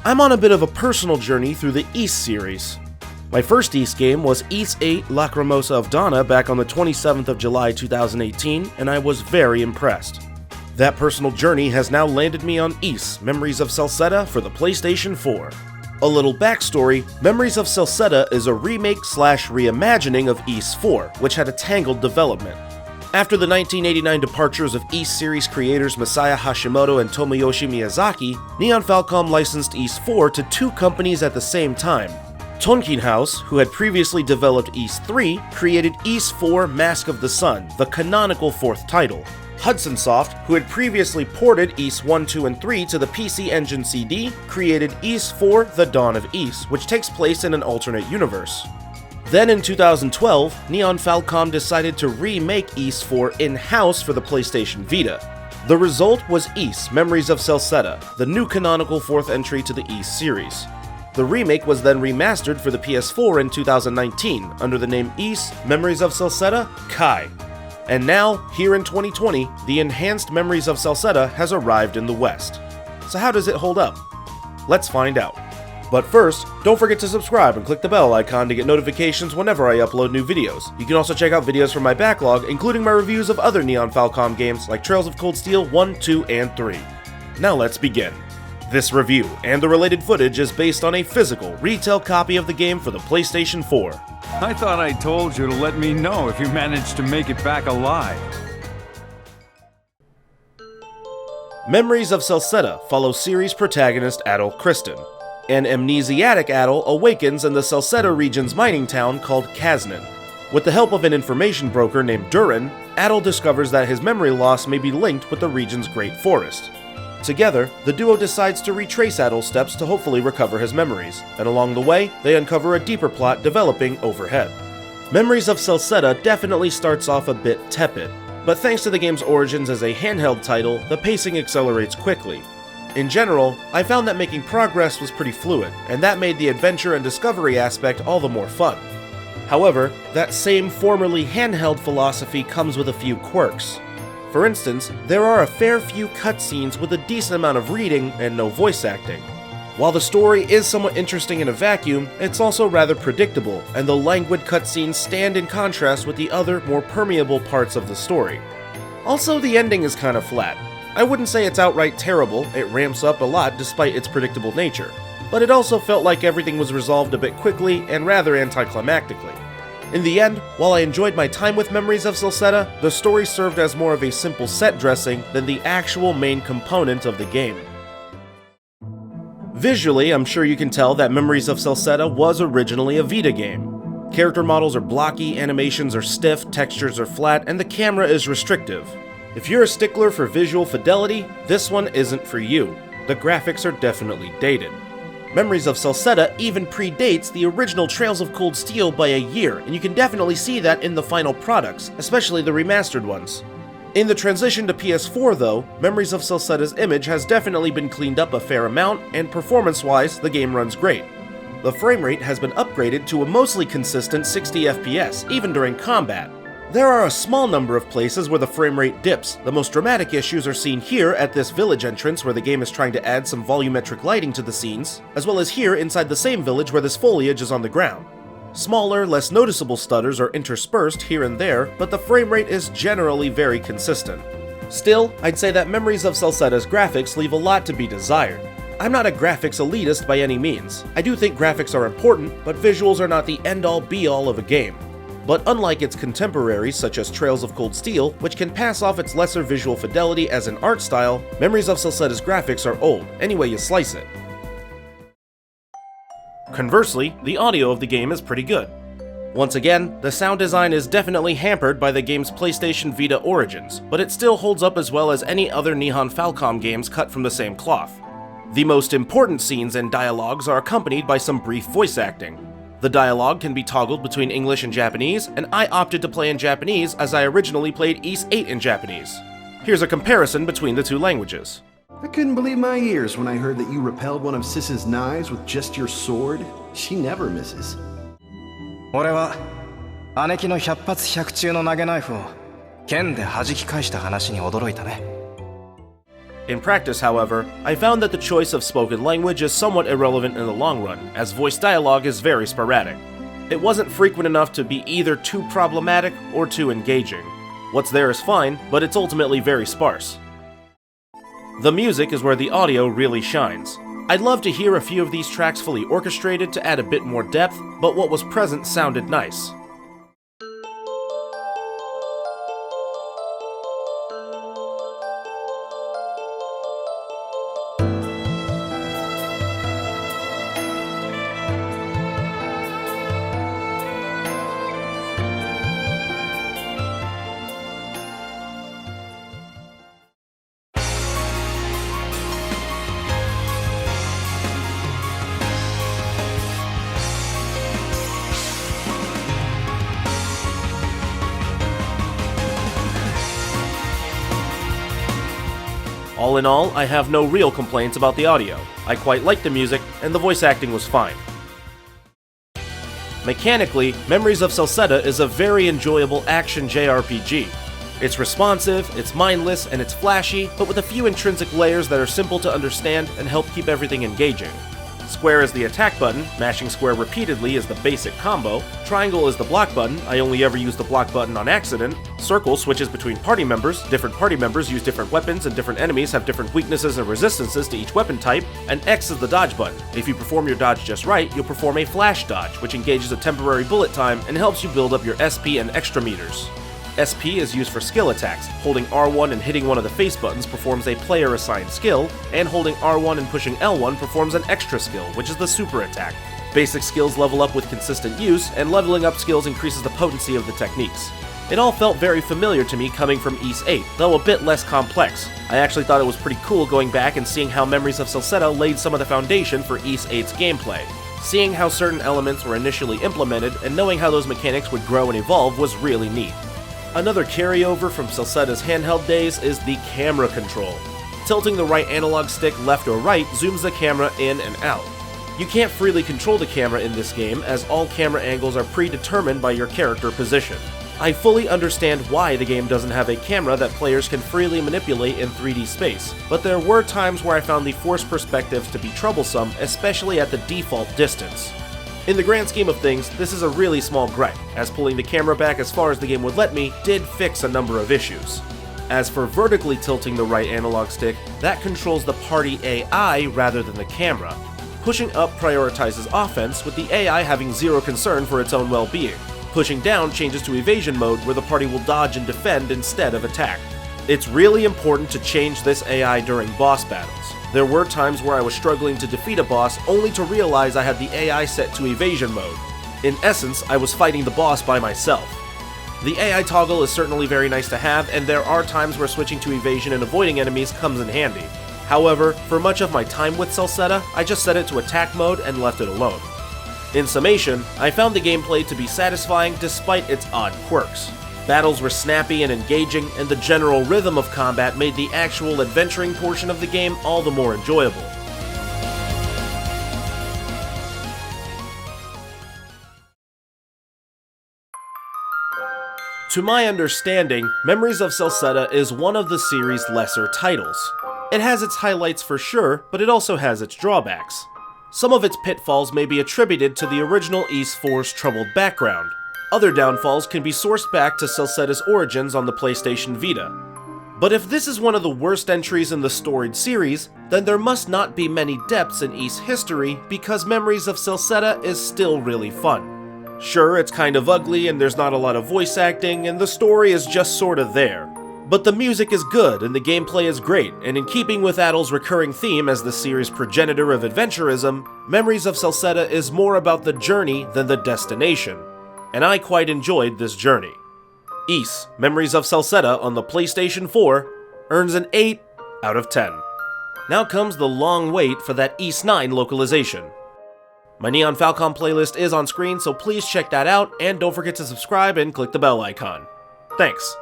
I'm on a bit of a personal journey through the Ys series. My first Ys game was Ys 8 Lacrimosa of Dana back on the 27th of July 2018, and I was very impressed. That personal journey has now landed me on Ys Memories of Celceta for the PlayStation 4. A little backstory, Memories of Celceta is a remake/reimagining of Ys 4, which had a tangled development. After the 1989 departures of Ys series creators Masaya Hashimoto and Tomoyoshi Miyazaki, Nihon Falcom licensed Ys 4 to two companies at the same time. Tonkin House, who had previously developed Ys 3, created Ys 4 Mask of the Sun, the canonical fourth title. Hudson Soft, who had previously ported Ys 1, 2, and 3 to the PC Engine CD, created Ys 4 The Dawn of Ys, which takes place in an alternate universe. Then in 2012, Nihon Falcom decided to remake Ys 4 in-house for the PlayStation Vita. The result was Ys Memories of Celceta, the new canonical fourth entry to the Ys series. The remake was then remastered for the PS4 in 2019 under the name Ys Memories of Celceta Kai. And now, here in 2020, the enhanced Memories of Celceta has arrived in the West. So how does it hold up? Let's find out. But first, don't forget to subscribe and click the bell icon to get notifications whenever I upload new videos. You can also check out videos from my backlog, including my reviews of other Nihon Falcom games like Trails of Cold Steel 1, 2, and 3. Now let's begin. This review and the related footage is based on a physical, retail copy of the game for the PlayStation 4. I thought I told you to let me know if you managed to make it back alive. Memories of Celceta follows series protagonist Adol Kristen. An amnesiac Adol awakens in the Celceta region's mining town called Kaznin. With the help of an information broker named Durin, Adol discovers that his memory loss may be linked with the region's great forest. Together, the duo decides to retrace Adol's steps to hopefully recover his memories, and along the way, they uncover a deeper plot developing overhead. Memories of Celceta definitely starts off a bit tepid, but thanks to the game's origins as a handheld title, the pacing accelerates quickly. In general, I found that making progress was pretty fluid, and that made the adventure and discovery aspect all the more fun. However, that same formerly handheld philosophy comes with a few quirks. For instance, there are a fair few cutscenes with a decent amount of reading and no voice acting. While the story is somewhat interesting in a vacuum, it's also rather predictable, and the languid cutscenes stand in contrast with the other, more permeable parts of the story. Also, the ending is kind of flat. I wouldn't say it's outright terrible, it ramps up a lot despite its predictable nature, but it also felt like everything was resolved a bit quickly and rather anticlimactically. In the end, while I enjoyed my time with Memories of Celceta, the story served as more of a simple set dressing than the actual main component of the game. Visually, I'm sure you can tell that Memories of Celceta was originally a Vita game. Character models are blocky, animations are stiff, textures are flat, and the camera is restrictive. If you're a stickler for visual fidelity, this one isn't for you. The graphics are definitely dated. Memories of Celceta even predates the original Trails of Cold Steel by a year, and you can definitely see that in the final products, especially the remastered ones. In the transition to PS4 though, Memories of Celceta's image has definitely been cleaned up a fair amount, and performance-wise, the game runs great. The frame rate has been upgraded to a mostly consistent 60 FPS, even during combat. There are a small number of places where the frame rate dips. The most dramatic issues are seen here at this village entrance where the game is trying to add some volumetric lighting to the scenes, as well as here inside the same village where this foliage is on the ground. Smaller, less noticeable stutters are interspersed here and there, but the frame rate is generally very consistent. Still, I'd say that Memories of Celceta's graphics leave a lot to be desired. I'm not a graphics elitist by any means. I do think graphics are important, but visuals are not the end-all be-all of a game. But unlike its contemporaries such as Trails of Cold Steel, which can pass off its lesser visual fidelity as an art style, Memories of Celceta's graphics are old, any way you slice it. Conversely, the audio of the game is pretty good. Once again, the sound design is definitely hampered by the game's PlayStation Vita origins, but it still holds up as well as any other Nihon Falcom games cut from the same cloth. The most important scenes and dialogues are accompanied by some brief voice acting. The dialogue can be toggled between English and Japanese, and I opted to play in Japanese as I originally played Ys 8 in Japanese. Here's a comparison between the two languages. I couldn't believe my ears when I heard that you repelled one of Sis's knives with just your sword. She never misses. 俺は姉貴の百発百中の投げナイフを剣で弾き返した話に驚いたね。In practice, however, I found that the choice of spoken language is somewhat irrelevant in the long run, as voice dialogue is very sporadic. It wasn't frequent enough to be either too problematic or too engaging. What's there is fine, but it's ultimately very sparse. The music is where the audio really shines. I'd love to hear a few of these tracks fully orchestrated to add a bit more depth, but what was present sounded nice. All in all, I have no real complaints about the audio. I quite liked the music, and the voice acting was fine. Mechanically, Memories of Celceta is a very enjoyable action JRPG. It's responsive, it's mindless, and it's flashy, but with a few intrinsic layers that are simple to understand and help keep everything engaging. Square is the attack button, mashing square repeatedly is the basic combo, triangle is the block button, I only ever use the block button on accident, circle switches between party members, different party members use different weapons and different enemies have different weaknesses and resistances to each weapon type, and X is the dodge button. If you perform your dodge just right, you'll perform a flash dodge, which engages a temporary bullet time and helps you build up your SP and extra meters. SP is used for skill attacks. Holding R1 and hitting one of the face buttons performs a player-assigned skill, and holding R1 and pushing L1 performs an extra skill, which is the super attack. Basic skills level up with consistent use, and leveling up skills increases the potency of the techniques. It all felt very familiar to me coming from Ys 8, though a bit less complex. I actually thought it was pretty cool going back and seeing how Memories of Celceta laid some of the foundation for Ys 8's gameplay. Seeing how certain elements were initially implemented, and knowing how those mechanics would grow and evolve was really neat. Another carryover from Celceta's handheld days is the camera control. Tilting the right analog stick left or right zooms the camera in and out. You can't freely control the camera in this game, as all camera angles are predetermined by your character position. I fully understand why the game doesn't have a camera that players can freely manipulate in 3D space, but there were times where I found the forced perspectives to be troublesome, especially at the default distance. In the grand scheme of things, this is a really small gripe, as pulling the camera back as far as the game would let me did fix a number of issues. As for vertically tilting the right analog stick, that controls the party AI rather than the camera. Pushing up prioritizes offense, with the AI having zero concern for its own well-being. Pushing down changes to evasion mode, where the party will dodge and defend instead of attack. It's really important to change this AI during boss battles. There were times where I was struggling to defeat a boss only to realize I had the AI set to evasion mode. In essence, I was fighting the boss by myself. The AI toggle is certainly very nice to have, and there are times where switching to evasion and avoiding enemies comes in handy. However, for much of my time with Celceta, I just set it to attack mode and left it alone. In summation, I found the gameplay to be satisfying despite its odd quirks. Battles were snappy and engaging, and the general rhythm of combat made the actual adventuring portion of the game all the more enjoyable. To my understanding, Memories of Celceta is one of the series' lesser titles. It has its highlights for sure, but it also has its drawbacks. Some of its pitfalls may be attributed to the original Ys 4's troubled background. Other downfalls can be sourced back to Celceta's origins on the PlayStation Vita. But if this is one of the worst entries in the storied series, then there must not be many depths in Ys history, because Memories of Celceta is still really fun. Sure, it's kind of ugly and there's not a lot of voice acting, and the story is just sorta there. But the music is good and the gameplay is great, and in keeping with Atl's recurring theme as the series' progenitor of adventurism, Memories of Celceta is more about the journey than the destination. And I quite enjoyed this journey. Ys, Memories of Celceta on the PlayStation 4 earns an 8 out of 10. Now comes the long wait for that Ys 9 localization. My Nihon Falcom playlist is on screen, so please check that out, and don't forget to subscribe and click the bell icon. Thanks.